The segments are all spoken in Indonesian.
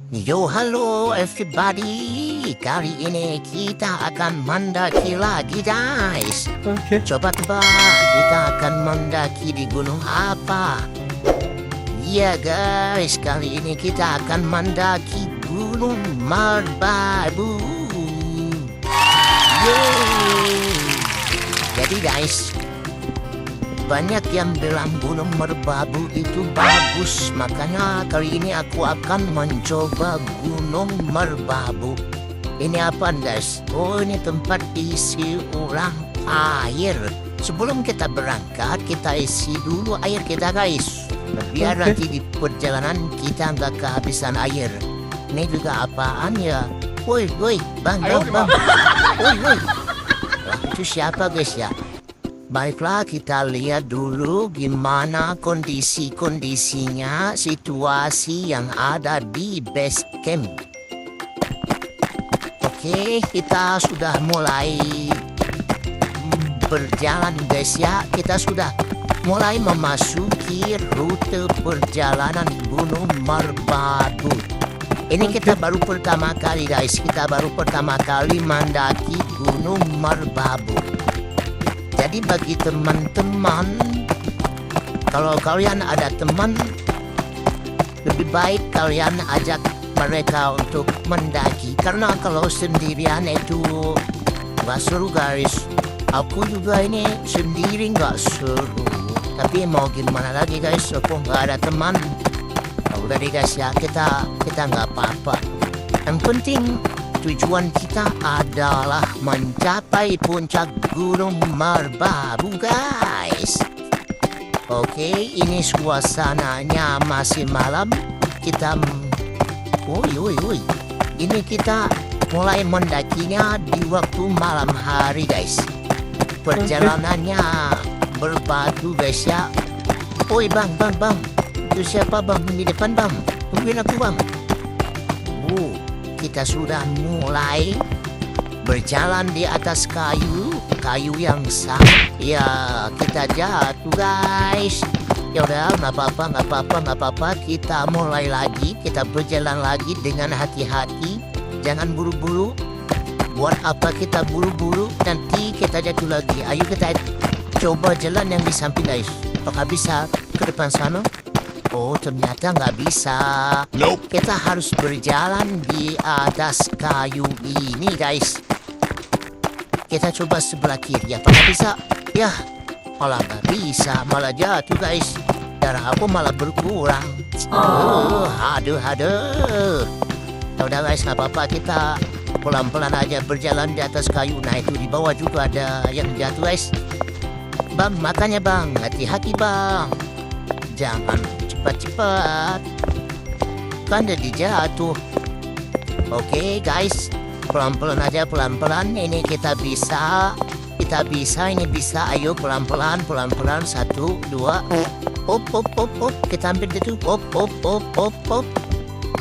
Yo, halo everybody. Kali ini kita akan mendaki lagi, guys. Oke. Coba tebak, kita akan mendaki di gunung apa? Iya, guys. Kali ini kita akan mendaki Gunung Merbabu. Yeay. Jadi, guys, banyak yang bilang Gunung Merbabu itu bagus. Makanya kali ini aku akan mencoba Gunung Merbabu. Ini apa, guys? Oh, ini tempat isi ulang air. Sebelum kita berangkat, kita isi dulu air kita, guys. Biar nanti di perjalanan kita nggak kehabisan air. Ini juga apaan ya? Woi, bang. Woi. Itu siapa, guys ya? Baiklah, kita lihat dulu gimana kondisinya, situasi yang ada di base camp. Oke, kita sudah mulai berjalan, guys ya. Kita sudah mulai memasuki rute perjalanan Gunung Merbabu. Ini kita baru pertama kali, guys. Kita baru pertama kali mendaki Gunung Merbabu. Jadi bagi teman-teman, kalau kalian ada teman, lebih baik kalian ajak mereka untuk mendaki. Karena kalau sendirian itu nggak seru, guys. Aku juga ini sendiri nggak seru. Tapi mau gimana lagi, guys, aku nggak ada teman. Udah deh, guys ya, kita nggak apa-apa. Yang penting tujuan kita adalah mencapai puncak Gunung Merbabu, guys. Oke, ini suasananya masih malam. Kita woi. Ini kita mulai mendakinya di waktu malam hari, guys. Perjalanannya berbatu, guys ya. Woi, bang. Itu siapa, bang? Di depan, bang. Tungguin aku, bang. Kita sudah mulai berjalan di atas kayu yang sangat. Ya, kita jatuh, guys. Ya udah, nggak apa-apa. Kita mulai lagi, kita berjalan lagi dengan hati-hati. Jangan buru-buru. Buat apa kita buru-buru? Nanti kita jatuh lagi. Ayo kita coba jalan yang di samping, guys. Apakah bisa ke depan sana? Oh, ternyata nggak bisa. Nope. Kita harus berjalan di atas kayu ini, guys. Kita coba sebelah kiri. Apakah bisa? Ya, malah nggak bisa. Malah jatuh, guys. Darah aku malah berkurang. Aduh. Ya udah, guys, nggak apa-apa. Kita pelan-pelan aja berjalan di atas kayu. Nah, itu di bawah juga ada yang jatuh, guys. Bang, makanya, bang. Hati-hati, bang. Jangan cepat, kan jadi jatuh. Oke, guys, pelan-pelan aja, pelan-pelan. Ini kita bisa, ini bisa. Ayo pelan-pelan. 1, 2, op. Kita ambil itu, op.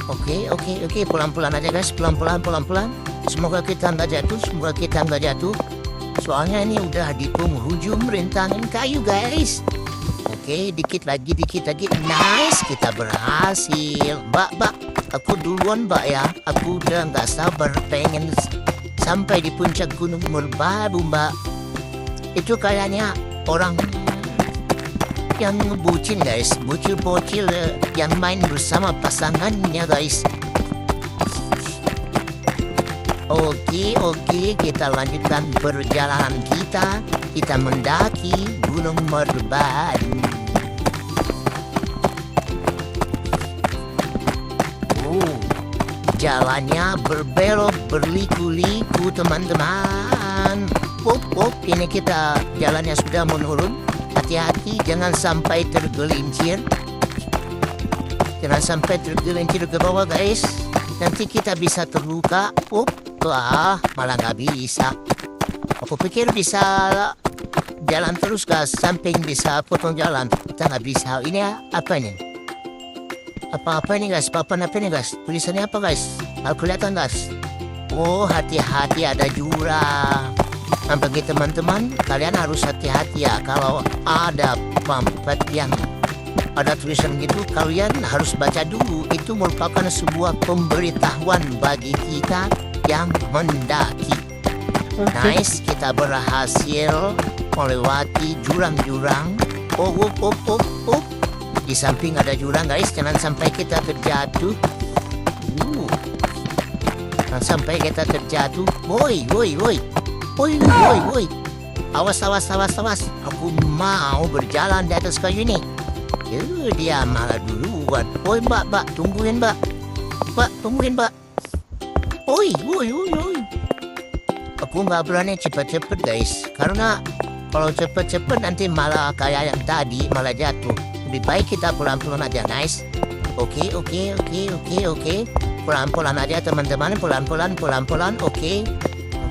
Oke, pelan-pelan aja, guys, pelan-pelan. Semoga kita nggak jatuh. Soalnya ini udah di penghujung rintangan kayu, guys. Oke, dikit lagi. Nice, kita berhasil. Mbak, aku duluan, mbak ya. Aku udah nggak sabar pengen sampai di puncak Gunung Merbabu, mbak. Itu kayaknya orang yang bucin, guys. Bocil-bocil yang main bersama pasangannya, guys. Oke, kita lanjutkan perjalanan kita. Kita mendaki Gunung Merbabu. Jalannya berbelok, berliku-liku, teman-teman. Ini kita jalannya sudah menurun. Hati-hati, jangan sampai tergelincir. Jangan sampai tergelincir ke bawah, guys. Nanti kita bisa terluka. Malah nggak bisa. Aku pikir bisa jalan terus, guys. Samping bisa potong jalan. Kita nggak bisa. Ini apa ini? Apa ini, guys? Papan apa ini, guys? Tulisannya apa, guys? Nggak kelihatan, guys. Oh, hati-hati, ada jurang. Nah, bagi teman-teman, kalian harus hati-hati ya. Kalau ada pempet yang ada tulisan gitu, kalian harus baca dulu. Itu merupakan sebuah pemberitahuan bagi kita yang mendaki. Nice, kita berhasil melewati jurang-jurang. Oh. Di samping ada jurang guys, jangan sampai kita terjatuh. Jangan sampai kita terjatuh. Woi. Awas. Aku mau berjalan di atas kayu ini. Dia malah duluan. Woi mbak, tungguin mbak. Mbak. Woi. Aku nggak berani cepet-cepet guys, karena kalau cepet-cepet nanti malah kayak yang tadi malah jatuh. Lebih baik kita pelan-pelan aja, nice. Oke. Pelan-pelan aja teman-teman, pelan-pelan. Oke.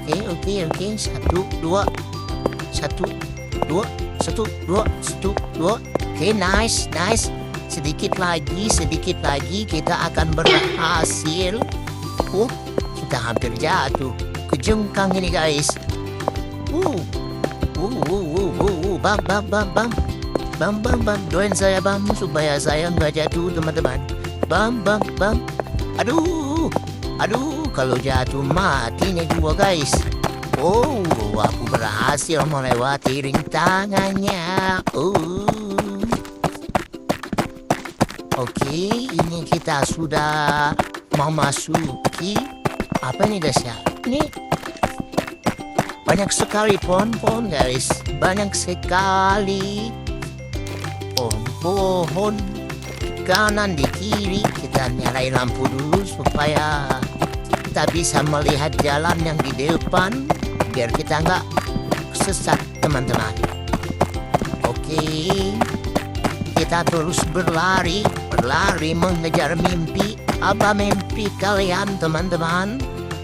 1, 2. Oke, nice. Sedikit lagi kita akan berhasil. Kita hampir jatuh ke jengkang ini guys. Bam. Doain saya bam, supaya saya nggak jatuh teman-teman. Bam. Aduh, kalau jatuh mati nih gua guys. Aku berhasil melewati rintangannya. Oke, ini kita sudah memasuki apa nih guys ya? Ini banyak sekali pohon-pohon guys, banyak sekali pohon kanan di kiri. Kita nyalain lampu dulu supaya kita bisa melihat jalan yang di depan, biar kita nggak sesat teman-teman. Oke, kita terus berlari mengejar mimpi. Apa mimpi kalian teman-teman?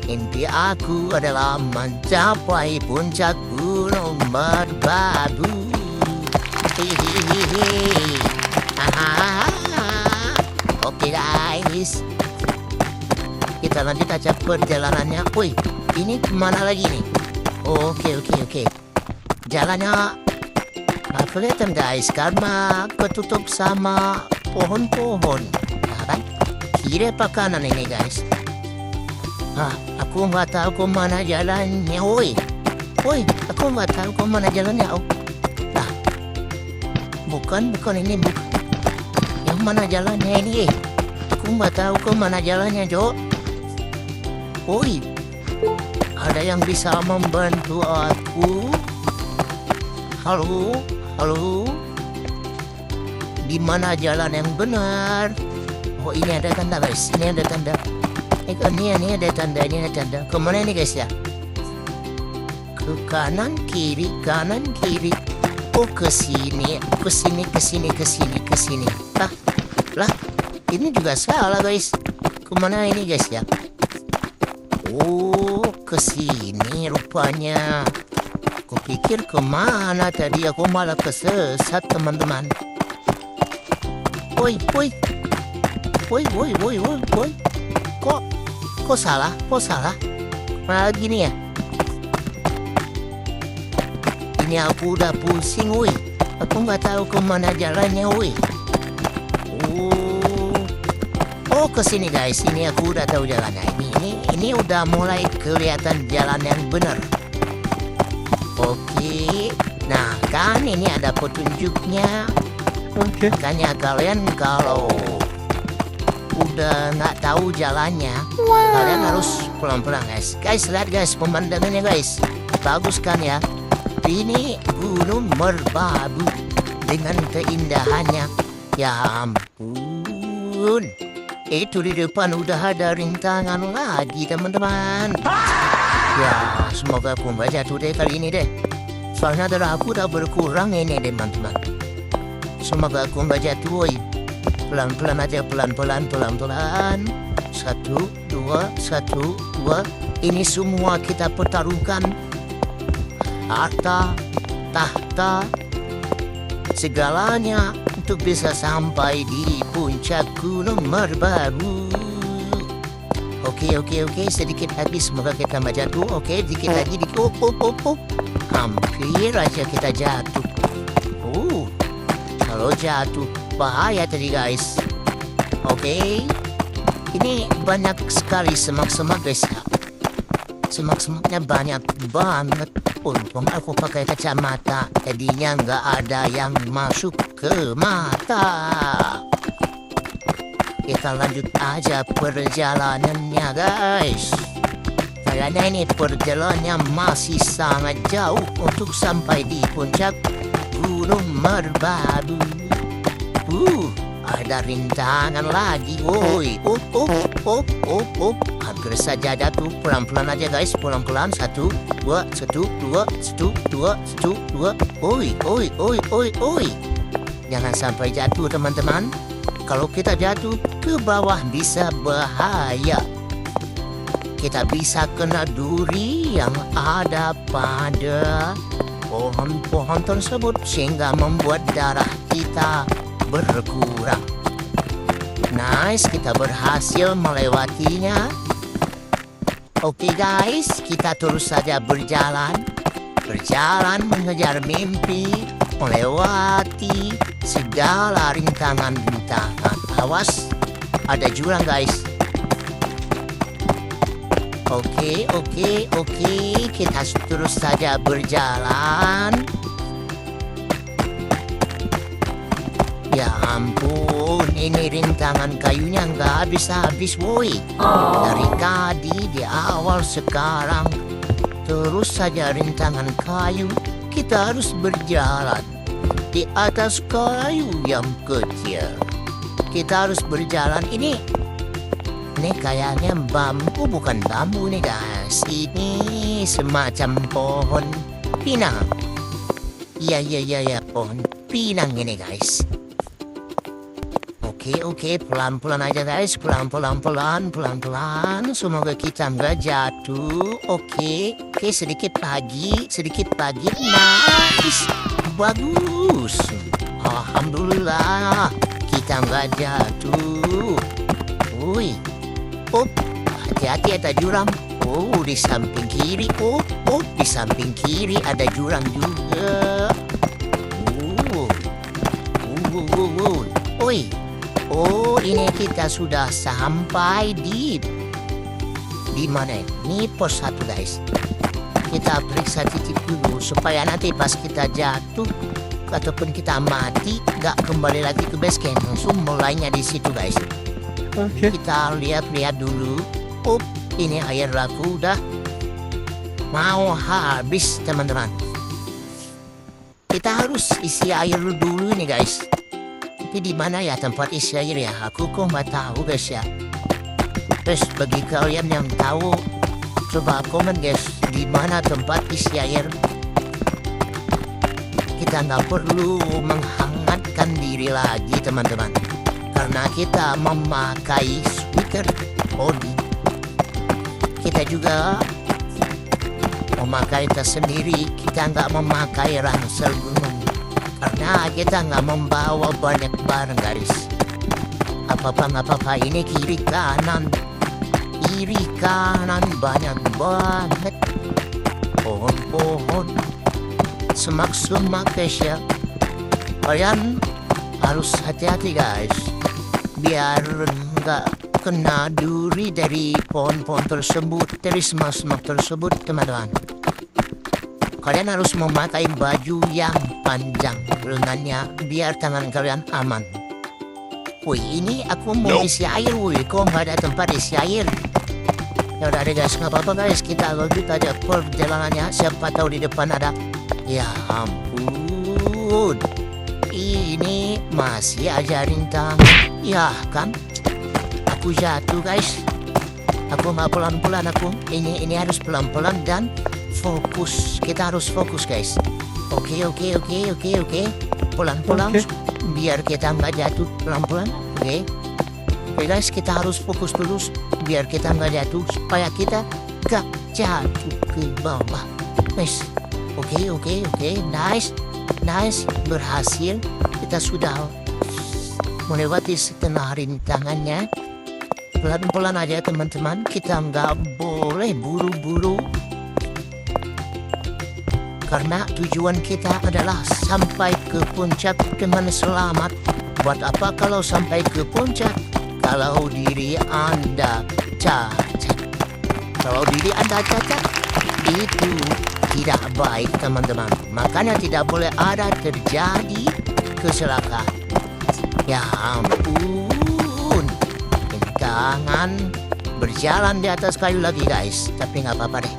Mimpi aku adalah mencapai puncak Gunung Merbabu. Oke guys, kita lanjut aja perjalanannya. Woi, ini kemana lagi nih? Oke. Jalannya nggak kelihatan guys, karena ketutup sama pohon-pohon. Kiri apa kanan ini guys? Aku nggak tahu kemana jalannya. Woi, aku nggak tahu kemana jalannya. Bukan ini. Yang mana jalannya ini? Aku nggak tahu kemana jalannya, Jo. Woi, ada yang bisa membantu aku? Halo? Di mana jalan yang benar? Ini ada tanda guys, ini ada tanda. Ini ada tanda. Kemana ini guys ya? Ke kanan kiri. Ke sini. Lah, ini juga salah guys. Kemana ini guys ya? Ke sini rupanya. Aku pikir kemana tadi, aku malah kesesat teman-teman. Woi. Kok salah? Malah gini ya? Ini aku udah pusing, woi. Aku nggak tahu kemana jalannya, woi. Kesini guys. Ini aku udah tahu jalannya. Ini udah mulai kelihatan jalan yang benar. Oke. Nah kan ini ada petunjuknya. Oke. Makanya kalian kalau udah nggak tahu jalannya, kalian harus pelan-pelan guys. Guys, lihat guys pemandangannya guys. Bagus kan ya? Ini Gunung Merbabu dengan keindahannya. Ya ampun. Itu di depan udah ada rintangan lagi teman-teman. Ya semoga aku nggak jatuh deh kali ini deh. Soalnya darah aku udah berkurang ini teman-teman. Semoga aku nggak jatuh. Pelan-pelan aja, pelan-pelan. 1, 2. Ini semua kita pertaruhkan. Harta, tahta, segalanya untuk bisa sampai di puncak Gunung Merbabu. Oke. Sedikit lagi, semoga kita nggak jatuh. Oke, dikit lagi. Hampir aja kita jatuh. Kalau jatuh, bahaya tadi guys. Oke. Ini banyak sekali semak-semak guys ya. Semak-semaknya banyak banget. Untung aku pakai kacamata, jadinya nggak ada yang masuk ke mata. Kita lanjut aja perjalanannya guys. Karena ini perjalanannya masih sangat jauh untuk sampai di puncak Gunung Merbabu. Ada rintangan lagi, woi. Hampir saja jatuh. Pelan-pelan aja guys, pelan-pelan. 1, 2, 1, 2, 1, 2, 1, 2. Oi. Jangan sampai jatuh teman-teman. Kalau kita jatuh ke bawah bisa bahaya. Kita bisa kena duri yang ada pada pohon-pohon tersebut sehingga membuat darah kita berkurang. Nice, kita berhasil melewatinya. Oke guys, kita terus saja berjalan mengejar mimpi, melewati segala rintangan-rintangan. Awas, ada jurang guys. Oke, kita terus saja berjalan. Ya ampun, ini rintangan kayunya nggak habis-habis, woi. Dari tadi di awal sekarang terus saja rintangan kayu. Kita harus berjalan di atas kayu yang kecil. Kita harus berjalan ini kayaknya bambu, bukan bambu nih guys. Ini semacam pohon pinang. Iya, pohon pinang ini guys. Oke, pelan-pelan aja guys, pelan-pelan. Semoga kita nggak jatuh. Oke, sedikit lagi. Nice, bagus. Alhamdulillah, kita nggak jatuh. Woi, hati-hati ada jurang. Di samping kiri. Di samping kiri ada jurang juga. Ini kita sudah sampai di mana ini? Pos 1 guys. Kita periksa titik dulu supaya nanti pas kita jatuh ataupun kita mati gak kembali lagi ke base camp. Langsung mulainya di situ guys. Kita lihat dulu. Ini air lagu udah mau habis teman-teman. Kita harus isi air dulu nih guys. Tapi di mana ya tempat isi air ya? Aku kok nggak tahu guys ya. Terus bagi kalian yang tahu, coba komen guys, di mana tempat isi air. Kita nggak perlu menghangatkan diri lagi teman-teman, karena kita memakai sweater hoodie. Kita juga memakai tas sendiri. Kita nggak memakai ransel gunung, karena kita nggak membawa banyak barang guys. Apa-apa ini kiri kanan banyak banget pohon-pohon, semak-semak guys ya. Kalian harus hati-hati guys, biar nggak kena duri dari pohon-pohon tersebut, dari semak-semak tersebut teman-teman. Kalian harus memakai baju yang panjang lengannya biar tangan kalian aman. Woi, ini aku mau isi air, woi. Kok nggak ada tempat isi air? Ya udah deh guys, nggak apa-apa guys. Kita lanjut aja perjalanannya. Siapa tahu di depan ada. Ya ampun, ini masih aja rintangan. Ya kan, aku jatuh guys. Aku nggak pelan-pelan aku. Ini harus pelan-pelan dan fokus. Kita harus fokus guys. Oke. Pelan-pelan. Biar kita nggak jatuh, pelan-pelan. Oke guys, kita harus fokus dulu biar kita nggak jatuh, supaya kita nggak jatuh ke bawah. Nice. Oke. Nice. Berhasil. Kita sudah melewati setengah rintangannya. Pelan-pelan aja teman-teman. Kita nggak boleh buru-buru, karena tujuan kita adalah sampai ke puncak dengan selamat. Buat apa kalau sampai ke puncak? Kalau diri Anda cacat. Kalau diri Anda cacat, itu tidak baik teman-teman. Makanya tidak boleh ada terjadi kecelakaan. Ya ampun. Jangan berjalan di atas kayu lagi guys. Tapi nggak apa-apa deh.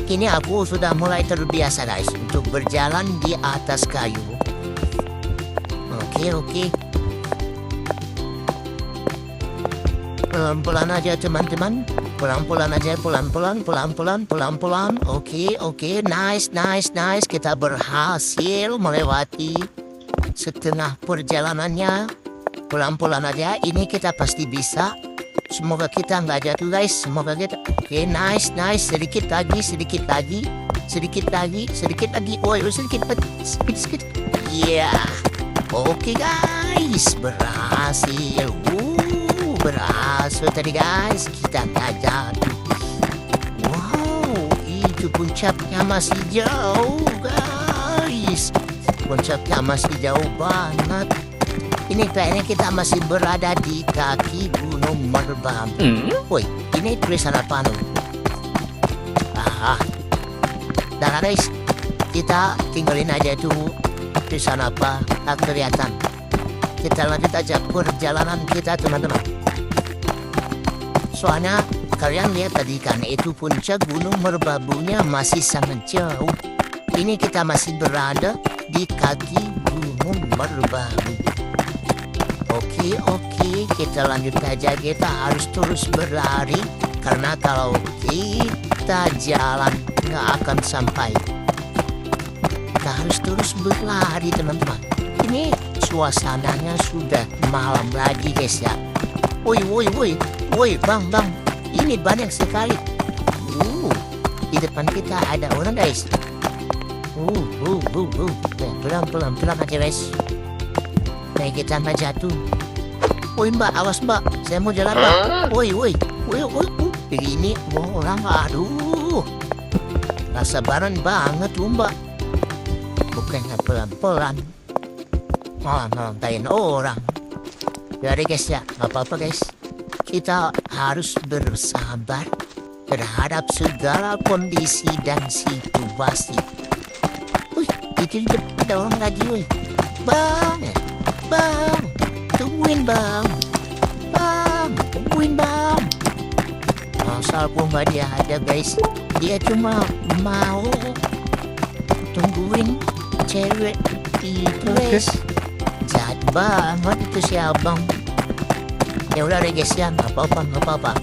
Kini aku sudah mulai terbiasa guys untuk berjalan di atas kayu. Oke. Pelan-pelan aja teman-teman. Pelan-pelan aja, pelan-pelan. Oke. Nice. Kita berhasil melewati setengah perjalanannya. Pelan-pelan aja. Ini kita pasti bisa. Semoga kita nggak jatuh guys. Semoga kita. Oke, nice. Sedikit lagi. Woi, sedikit. Iya. Oke guys, berhasil. Berhasil tadi guys. Kita nggak jatuh. Wow, itu puncaknya masih jauh guys. Puncaknya masih jauh banget. Ini kayaknya kita masih berada di kaki Gunung Merbabu. Woi, ini tulisan apa nih? Nah guys, kita tinggalin aja itu tulisan apa, tak kelihatan. Kita lanjut aja perjalanan kita teman-teman. Soalnya kalian lihat tadi kan itu puncak Gunung Merbabunya masih sangat jauh. Ini kita masih berada di kaki Gunung Merbabu. Oke, kita lanjut aja. Kita harus terus berlari karena kalau kita jalan nggak akan sampai. Kita harus terus berlari teman-teman. Ini suasananya sudah malam lagi guys ya. Woi bang, ini banyak sekali. Di depan kita ada orang guys. Pelan aja guys. Nah, kita nggak jatuh. Woi mbak, awas mbak, saya mau jalan mbak. Woi. Ini orang, aduh. Rasa baran banget tuh mbak. Bukannya pelan-pelan, malah nontain orang. Jadi guys ya, nggak apa-apa guys. Kita harus bersabar terhadap segala kondisi dan situasi. Wih, itu di depan ada orang lagi woi. Bang, tungguin bang. Masa aku nggak dia ada guys. Dia cuma mau tungguin cewek itu guys. Jahat banget itu si abang. Ya udah deh guys ya, nggak apa-apa.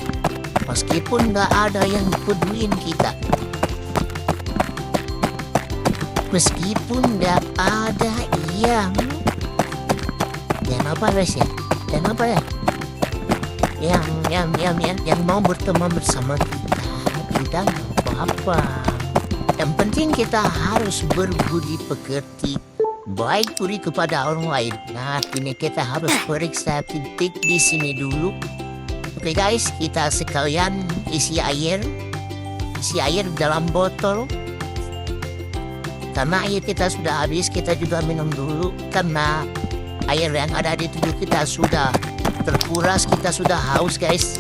Meskipun nggak ada yang peduliin kita. Meskipun nggak ada yang apa guys ya? Dan apa ya? Yang mau berteman bersama kita nggak apa-apa. Yang penting kita harus berbudi pekerti, baik budi kepada orang lain. Nah, ini kita harus periksa titik di sini dulu. Oke guys, kita sekalian isi air dalam botol. Karena air kita sudah habis, kita juga minum dulu karena air yang ada di tubuh kita sudah terkuras, kita sudah haus guys.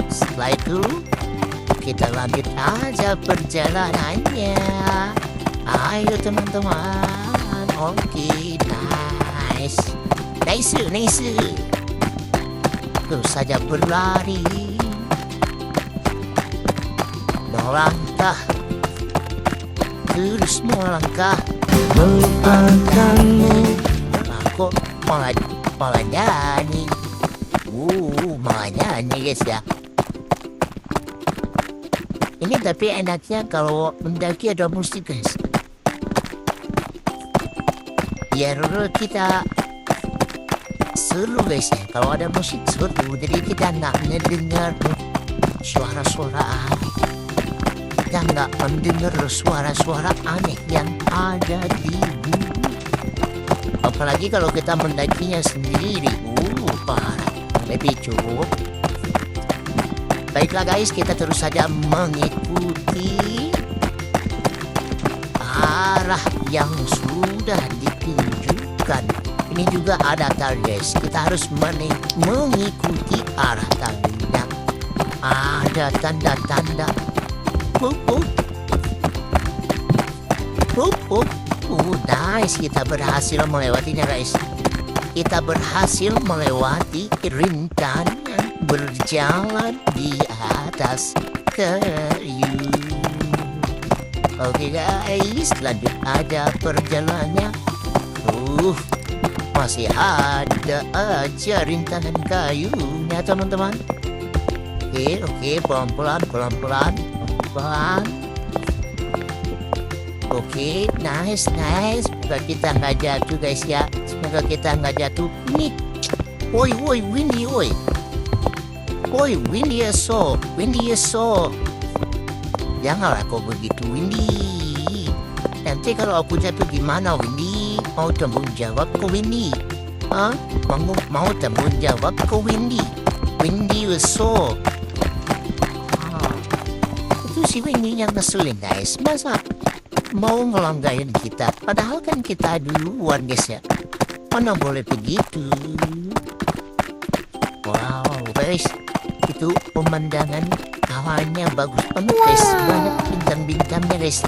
Setelah itu kita lanjut aja perjalanannya. Ayo teman-teman. Oke, nice. Terus saja berlari, melangkah, terus melangkah melupakanmu. Kok malah nyanyi. Malah nyanyi guys ya. Ini tapi enaknya kalau mendaki ada musik guys. Biar kita seru guys ya. Kalau ada musik seru, jadi kita nggak mendengar suara-suara aneh. Kita nggak mendengar suara-suara aneh yang ada di bumi. Apalagi kalau kita mendakinya sendiri. Parah. Lebih cukup. Baiklah guys, kita terus saja mengikuti arah yang sudah ditunjukkan. ini juga ada target. Kita harus mengikuti arah tanda. Ada tanda-tanda. Nice, kita berhasil melewatinya guys. Kita berhasil melewati rintangan berjalan di atas kayu. Oke guys, lanjut aja perjalanannya. Masih ada aja rintangan kayunya teman-teman. Oke, pelan-pelan. Oke, nice. Semoga kita nggak jatuh guys ya. Semoga kita nggak jatuh. Nih, woi, Windy, woi. Woi, Windy ya so. Janganlah kau begitu, Windy. Nanti kalau aku jatuh gimana, Windy? Mau tanggung jawab kau, Windy? Hah? Mau tanggung jawab kau, Windy? Windy ya so. Itu si Windy yang ngeselin guys. Masa mau ngelanggain kita, padahal kan kita duluan guys ya. Mana boleh begitu. Wow guys, itu pemandangan awannya bagus banget guys. Banyak bintang-bintangnya guys.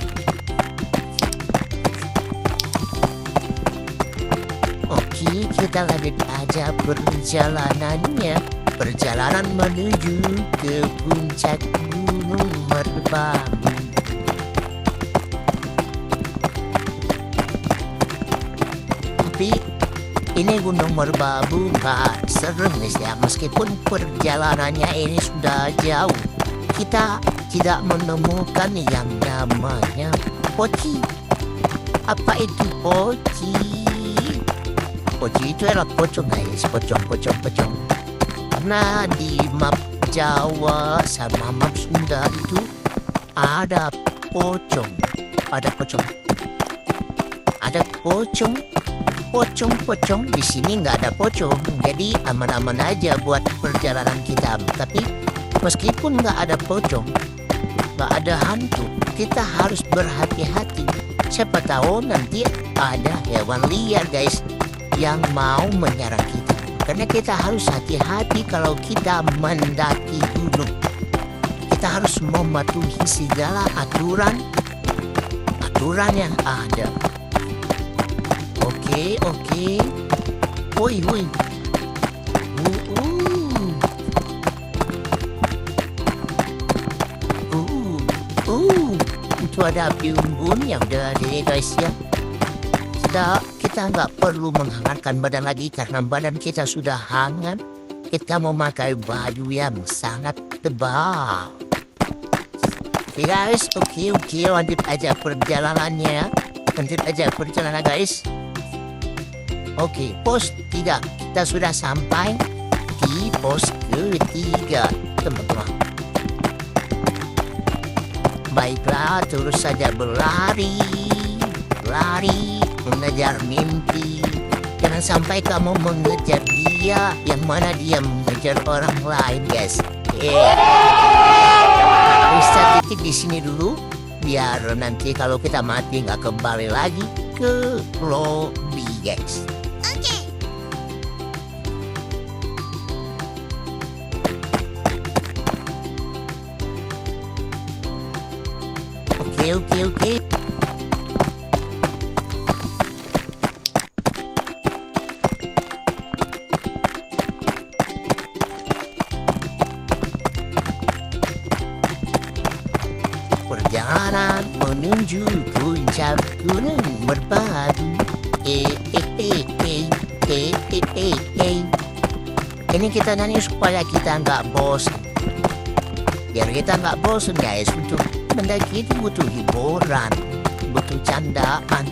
Oke, kita lanjut aja perjalanannya. Perjalanan menuju ke puncak Gunung Merbabu. Tapi ini Gunung Merbabu nggak serem guys ya. Meskipun perjalanannya ini sudah jauh, kita tidak menemukan yang namanya poci. Apa itu poci? Poci itu adalah pocong guys. Pocong. Karena di map Jawa sama map Sunda itu ada pocong. Ada pocong. Di sini nggak ada pocong, jadi aman-aman aja buat perjalanan kita. Tapi meskipun nggak ada pocong, nggak ada hantu, kita harus berhati-hati. Siapa tahu nanti ada hewan liar guys yang mau menyerang kita. Karena kita harus hati-hati kalau kita mendaki gunung. Kita harus mematuhi segala aturan yang ada. Oke. Woi. Itu ada api unggun yang udah deh guys ya. Kita nggak perlu menghangatkan badan lagi karena badan kita sudah hangat. Kita memakai baju yang sangat tebal. Oke guys, oke, lanjut aja perjalanannya. Guys. Oke, pos 3. Kita sudah sampai di pos ketiga, teman-teman. Baiklah, terus saja berlari, mengejar mimpi. Jangan sampai kamu mengejar dia, yang mana dia mengejar orang lain, guys. Bisa titik di sini dulu, biar nanti kalau kita mati nggak kembali lagi ke lobby, guys. Oke. Perjalanan menuju puncak Gunung Merbabu. Ini kita nyanyi supaya kita nggak bosan. Biar kita nggak bosan guys, untuk mendaki itu butuh hiburan, butuh candaan.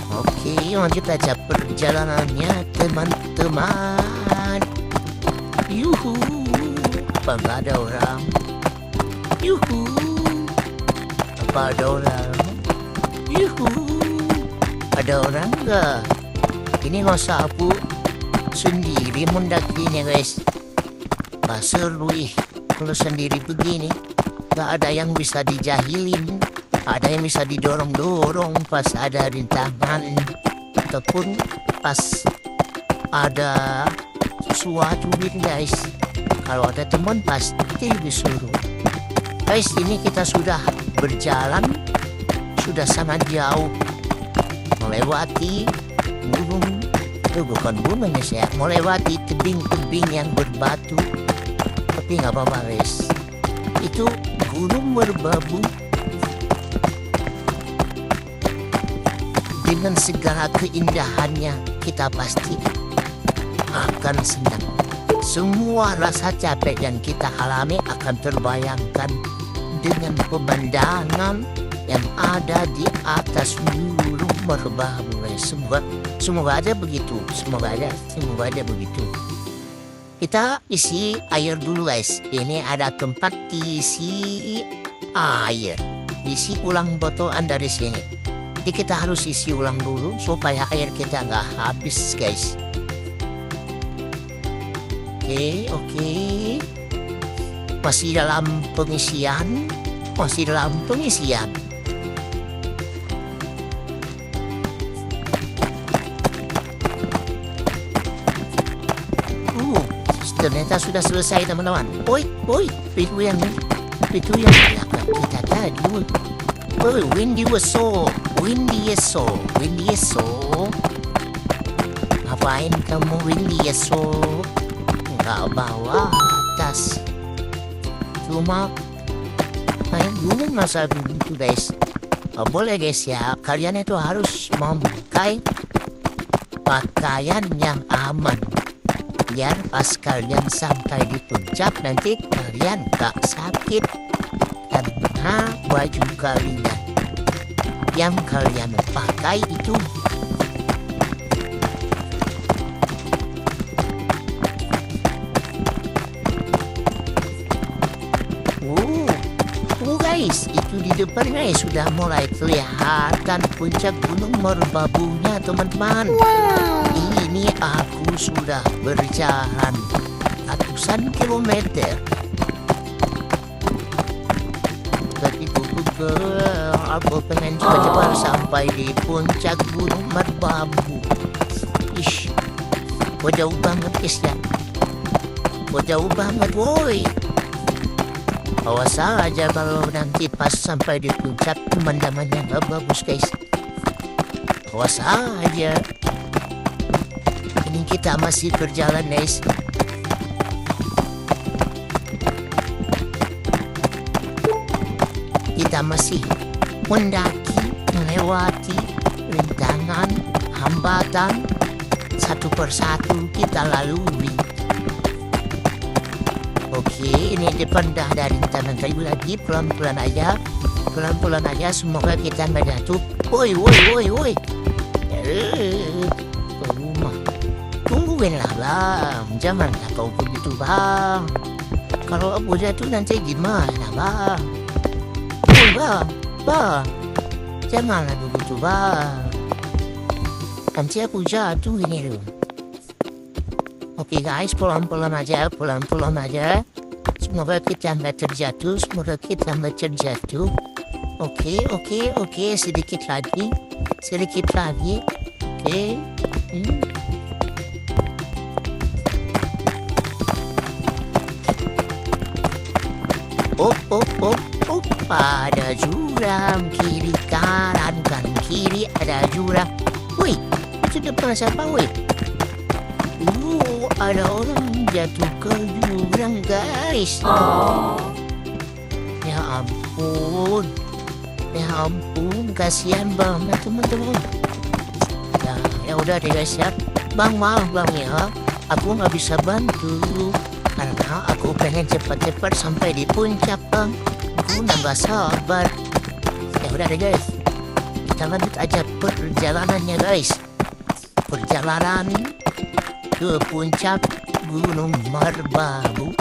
Oke, lanjut aja perjalanannya teman-teman. Yuhu, apa nggak ada orang? Yuhu, apa ada orang? Yuhu, ada orang nggak? Ini masa aku sendiri mendakinya guys. Gak seru kalau sendiri begini. Gak ada yang bisa dijahilin, ada yang bisa didorong-dorong pas ada rintangan ataupun pas ada sesuatu gitu guys. Kalau ada teman pasti disuruh. Guys, ini kita sudah berjalan, sudah sangat jauh melewati gunung, bukan gunung ya, melewati tebing-tebing yang berbatu. Tapi nggak apa-apa guys, itu gunung merbabu dengan segala keindahannya. Kita pasti akan senang. Semua rasa capek yang kita alami akan terbayangkan dengan pemandangan yang ada di atas gunung merbabu. Semoga aja begitu. Semoga aja begitu. Kita isi air dulu guys. Ini ada tempat isi air. Isi ulang botolan dari sini. Jadi kita harus isi ulang dulu supaya air kita nggak habis guys. Oke. Masih dalam pengisian. Ternyata sudah selesai teman-teman. Oi, pintu yang belakang kita tadi. Windy so. Ngapain kamu Windy so? Nggak bawa tas. Cuma main gunung masa begitu guys. Boleh guys ya, kalian itu harus memakai pakaian yang aman. Biar pas kalian sampai di puncak nanti kalian gak sakit. Karena baju kalian yang kalian pakai itu guys, itu di depan guys sudah mulai kelihatan puncak gunung merbabunya teman-teman. Ini aku sudah berjalan ratusan kilometer. Tapi aku pengen cepat-cepat sampai di puncak gunung merbabu. Jauh banget guys ya. Jauh banget woi. Awas aja kalau nanti pas sampai di puncak pemandangannya nggak bagus guys. Awas aja. Ini kita masih berjalan guys. Kita masih mendaki, melewati rintangan, hambatan, satu persatu kita lalui. Oke, ini depan dah ada rintangan kayu lagi, pelan-pelan aja, semoga kita nggak jatuh. Woi. Rumah. Tungguin lah bang, janganlah kau begitu bang. Kalau aku jatuh nanti gimana bang? Bang, janganlah begitu bang. Nanti aku jatuh ini loh. Oke guys, pelan-pelan aja. Semoga kita nggak terjatuh. Oke, sedikit lagi. Oke. Ada jurang kiri kanan kiri ada jurang. Woi, itu depan siapa woi? Ada orang jatuh ke jurang guys. Ya ampun, kasihan banget teman-teman. Ya udah deh guys ya. Bang maaf bang ya, aku nggak bisa bantu karena aku pengen cepat-cepat sampai di puncak bang. Aku nggak sabar. Ya udah deh guys, kita lanjut aja perjalanannya guys. Perjalanan ke puncak gunung merbabu.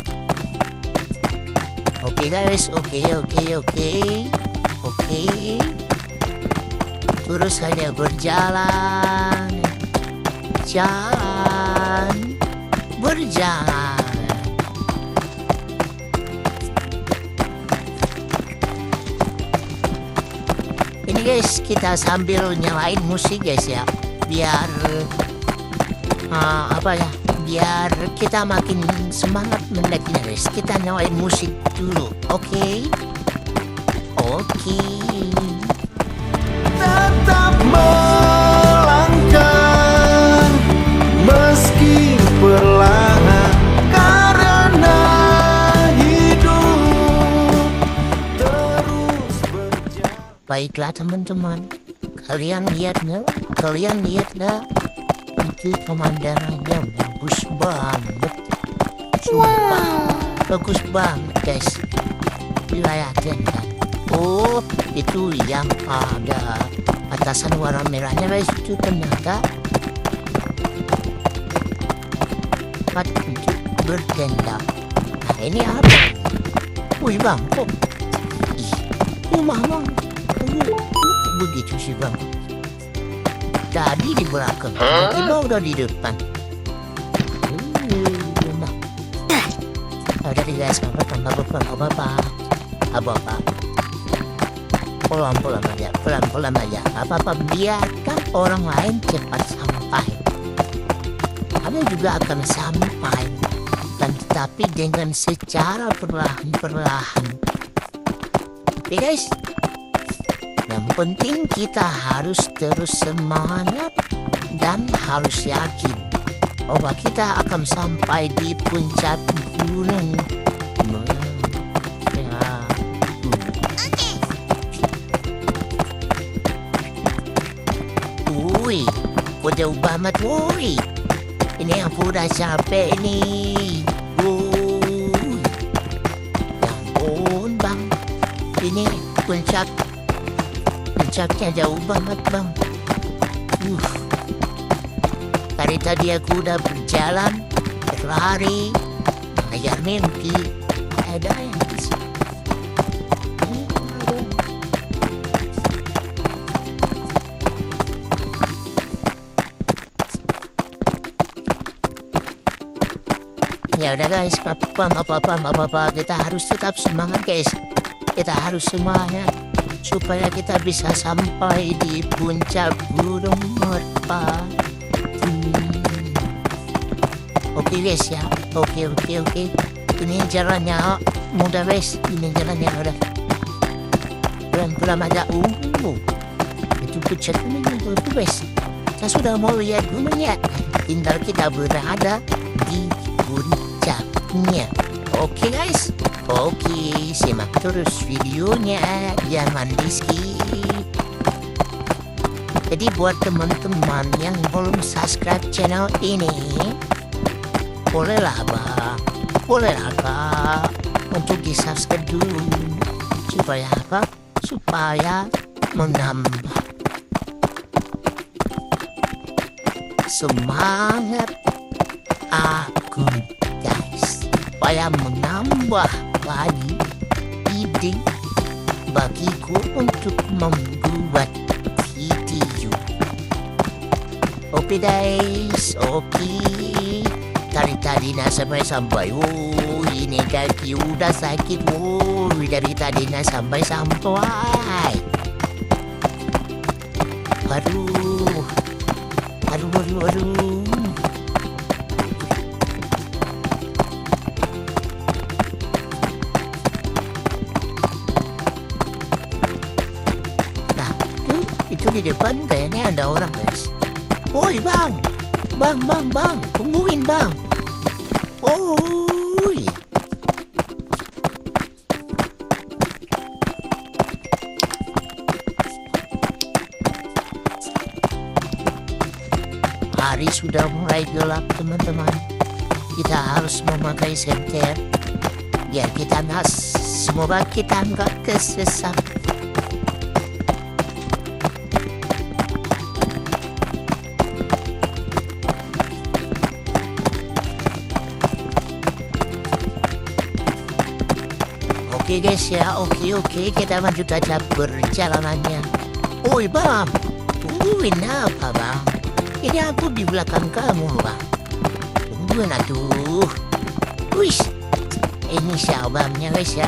Oke guys, oke. Terus saja berjalan. Ini guys, kita sambil nyalain musik guys ya, biar apa ya, biar kita makin semangat mendaki guys, kita nyalain musik dulu, oke? Oke. Tetap melangkah meski perlahan karena hidup terus berjalan. Baiklah teman-teman, kalian lihat nggak? Itu pemandangannya bagus banget. Sumpah, bagus banget guys. Dilihatin kan? Oh, itu yang ada atasan warna merahnya guys, itu ternyata tempat untuk bertenda. Nah ini apa? Wih bang, kok rumah bang? Begitu sih bang. Tadi di belakang, tiba udah di depan. Nah, ada di guys, apa? Pelan-pelan aja. Apa-apa, biarkan orang lain cepat sampai. Kamu juga akan sampai, dan tetapi dengan secara perlahan. Oke guys, yang penting kita harus terus semangat dan harus yakin bahwa kita akan sampai di puncak gunung. Wih, udah banget woi. Ini aku udah capek nih. Wuih. Ya ampun bang, ini puncaknya jauh banget bang. Dari tadi aku udah berjalan, berlari, mengejar mimpi. Ada yang bisa. Ya udah guys, apa-apa, kita harus tetap semangat guys. Kita harus semangat supaya kita bisa sampai di puncak Gunung Merpati. Oke guys ya, oke. Ini jalannya mudah guys, ini jalannya udah pelan-pelan aja. Itu puncak gunung itu guys. Kita sudah mau lihat gunungnya, tinggal kita berada di puncaknya. Oke guys, oke, simak terus videonya, jangan di skip. Jadi buat teman-teman yang belum subscribe channel ini, bolehlah kak, untuk di subscribe dulu. Supaya apa? Supaya menambah semangat aku guys, supaya menambah lagi ide bagiku untuk membuat video. Oke guys, oke. Tadi sampai. Ini kaki udah sakit. Dari tadi sampai. Aduh. Itu di depan kayaknya ada orang guys. Woi bang, tungguin bang. Woi. Hari sudah mulai gelap teman-teman. Kita harus memakai senter biar kita semoga kita nggak kesesat. Oke guys ya, oke, kita lanjut aja perjalanannya. Oi bang, tungguin apa bang? Ini aku di belakang kamu bang. Tungguin atuh. Wih, ini sahabatnya guys ya.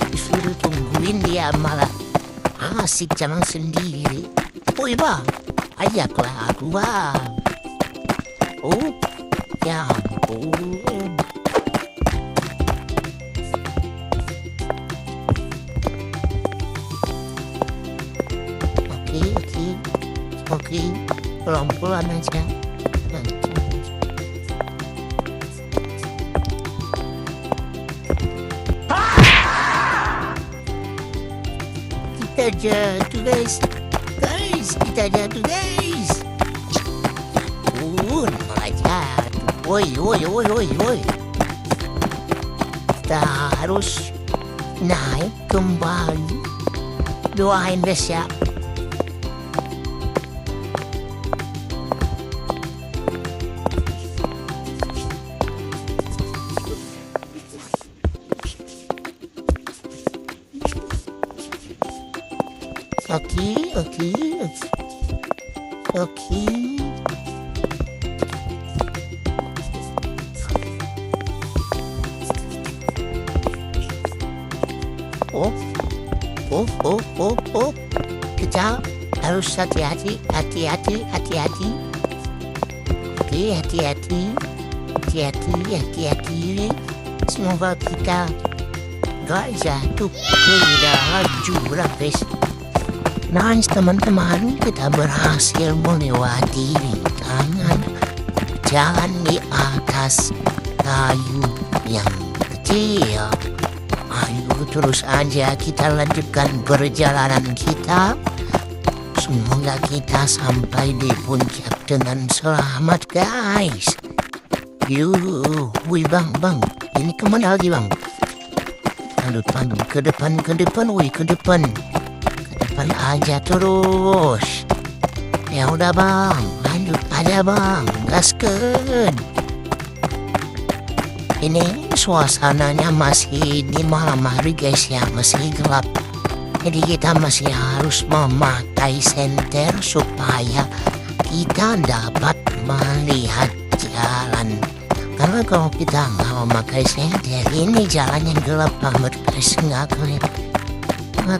Disuruh tungguin dia malah asik jalan sendiri. Oi bang, ajaklah aku bang. Oh, ya ampun. Oke, pelan-pelan aja. Kita jatuh guys, kita jatuh guys. Malah jatuh. Woi. Kita harus naik kembali. Doain guys ya. Oke. Oh. Kita harus hati-hati. Oke, hati-hati. Semoga kita gak jatuh ke dalam jurang guys. Nice teman-teman, kita berhasil melewati rintangan jalan di atas kayu yang kecil. Ayo terus aja kita lanjutkan perjalanan kita. Semoga kita sampai di puncak dengan selamat guys. Wih bang, ini kemana lagi bang? Ke depan, ke depan aja terus. Ya udah bang, lanjut aja bang, gaskeun. Ini suasananya masih di malam hari guys ya, masih gelap. Jadi kita masih harus memakai senter supaya kita dapat melihat jalan. Karena kalau kita nggak memakai senter, ini jalannya gelap banget guys, nggak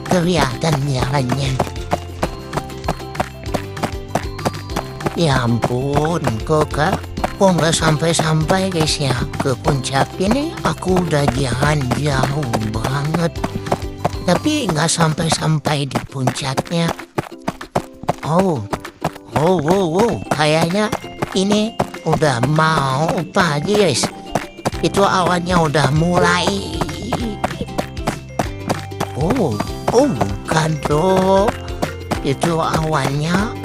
kelihatan jalannya. Ya ampun, kok nggak sampai guys ya ke puncak ini. Aku udah jalan jauh banget, tapi nggak sampai di puncaknya. Oh, kayaknya ini udah mau pagi guys. Itu awannya udah mulai. Bukan bro, itu awannya.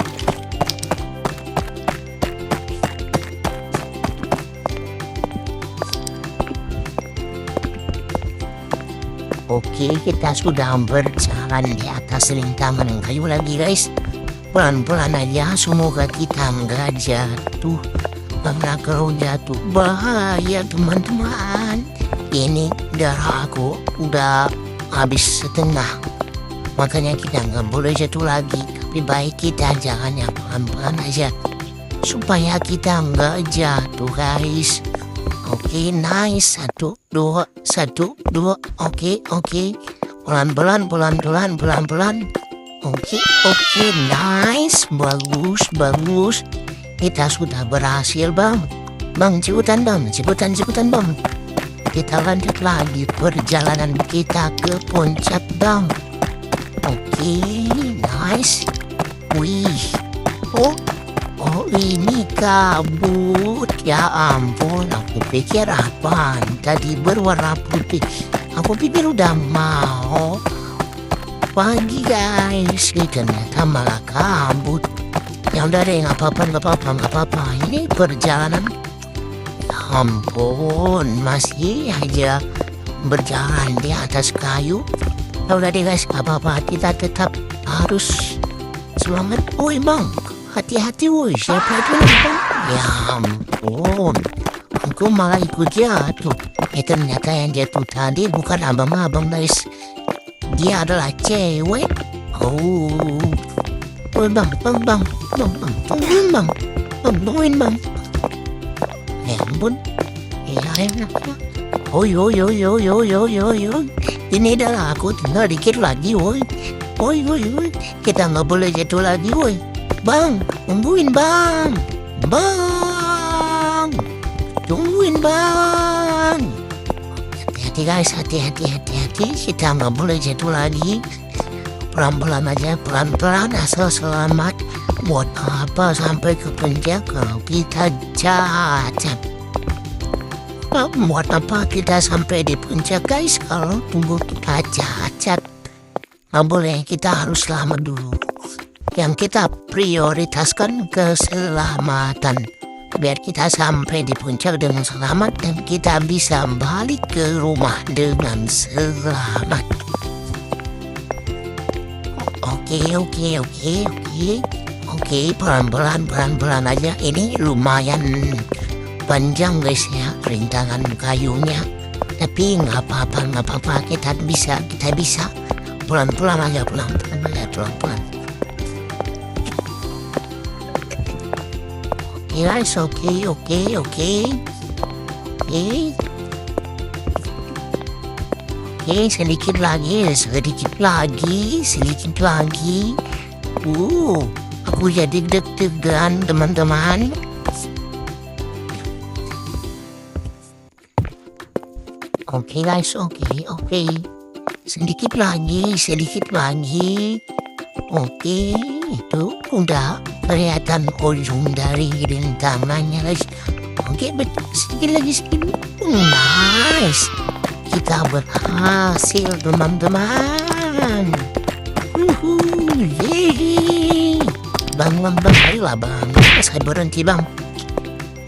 Oke, kita sudah berjalan di atas rintangan kayu lagi guys. Pelan-pelan aja, semoga kita nggak jatuh. Karena kalau jatuh bahaya teman-teman. Ini darah aku udah habis setengah, makanya kita nggak boleh jatuh lagi. Lebih baik kita jangan yang pelan-pelan aja supaya kita nggak jatuh guys. Oke, nice. 1, 2. Oke. Pelan-pelan. Oke, nice. Bagus. Kita sudah berhasil bang. Cepetan bang. Kita lanjut lagi perjalanan kita ke puncak bang. Oke, nice. Wih. Oh ini kabut. Ya ampun, aku pikir apaan tadi berwarna putih. Aku pikir udah mau pagi guys, ternyata malah kabut. Ya udah deh, nggak apa-apa. Ini perjalanan. Ampun, masih aja berjalan di atas kayu. Ya udah deh guys, gak apa-apa, kita tetap harus selamat. Woi bang, hati-hati woi, siapa itu bang? Ya ampun, aku malah ikut jatuh. Ternyata yang jatuh tadi bukan abang-abang guys, dia adalah cewek. Woi bang, tungguin bang. Ya ampun. Ini adalah aku, tinggal dikit lagi woi. Kita nggak boleh jatuh lagi woi. Bang, tungguin bang. Bang, tungguin bang. Hati-hati guys, hati-hati. Kita nggak boleh jatuh lagi. Pelan-pelan aja, pelan-pelan asal selamat. Buat apa sampai ke puncak kalau kita jatuh? Buat apa kita sampai di puncak guys kalau tunggu kita jatuh? Nggak boleh, kita harus selamat dulu. Yang kita prioritaskan keselamatan. Biar kita sampai di puncak dengan selamat dan kita bisa balik ke rumah dengan selamat. Oke, pelan-pelan aja. Ini lumayan panjang guys ya, rintangan kayunya. Tapi nggak apa-apa, kita bisa. Pelan-pelan aja. Oke guys, oke, sedikit lagi. Aku jadi deg-degan teman-teman. Oke guys, oke. Sedikit lagi. Oke, itu udah kelihatan ujung dari rintangannya guys. Oke, betul. Sedikit lagi. Nice. Kita berhasil teman-teman. Yeay. Bang, ayolah bang. Saya berhenti bang.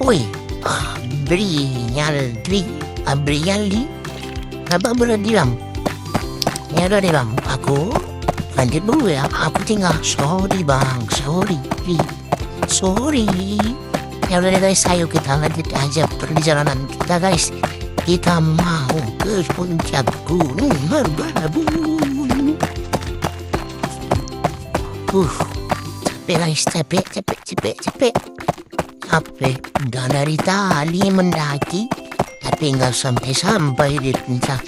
Woi, Briali. Abang berhenti bang. Ya udah deh bang, aku lanjut dulu ya. Aku tinggal. Sorry bang, sorry. Ya udah deh guys, ayo kita lanjut aja perjalanan kita guys. Kita mau ke puncak Gunung Merbabu. Capek guys, capek. Udah dari tadi mendaki, tapi nggak sampai di puncak.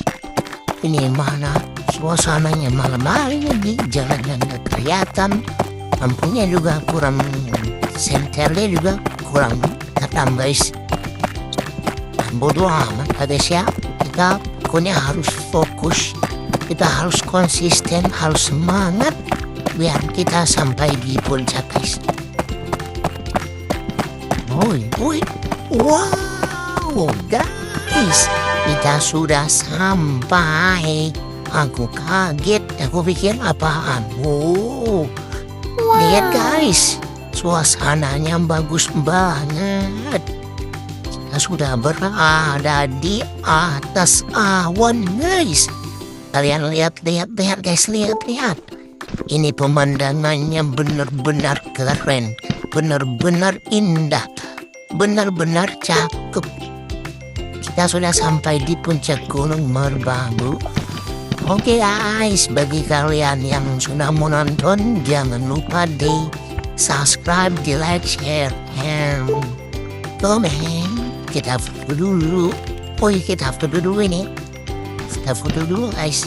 Ini mana suasananya malam-malam lagi, jalannya nggak kelihatan, lampunya juga kurang, senternya juga kurang ketam guys. Bodoh amat guys ya, kita pokoknya harus fokus, kita harus konsisten, harus semangat biar kita sampai di puncak guys. Wow guys, kita sudah sampai. Aku kaget, aku pikir apaan. Lihat guys, suasananya bagus banget. Kita sudah berada di atas awan guys. Kalian lihat guys, lihat. Ini pemandangannya benar-benar keren, benar-benar indah, benar-benar cakep. Kita sudah sampai di puncak Gunung Merbabu. Oke guys, bagi kalian yang sudah menonton, jangan lupa di subscribe, di like, share, and komen. Kita foto dulu. Kita foto dulu guys.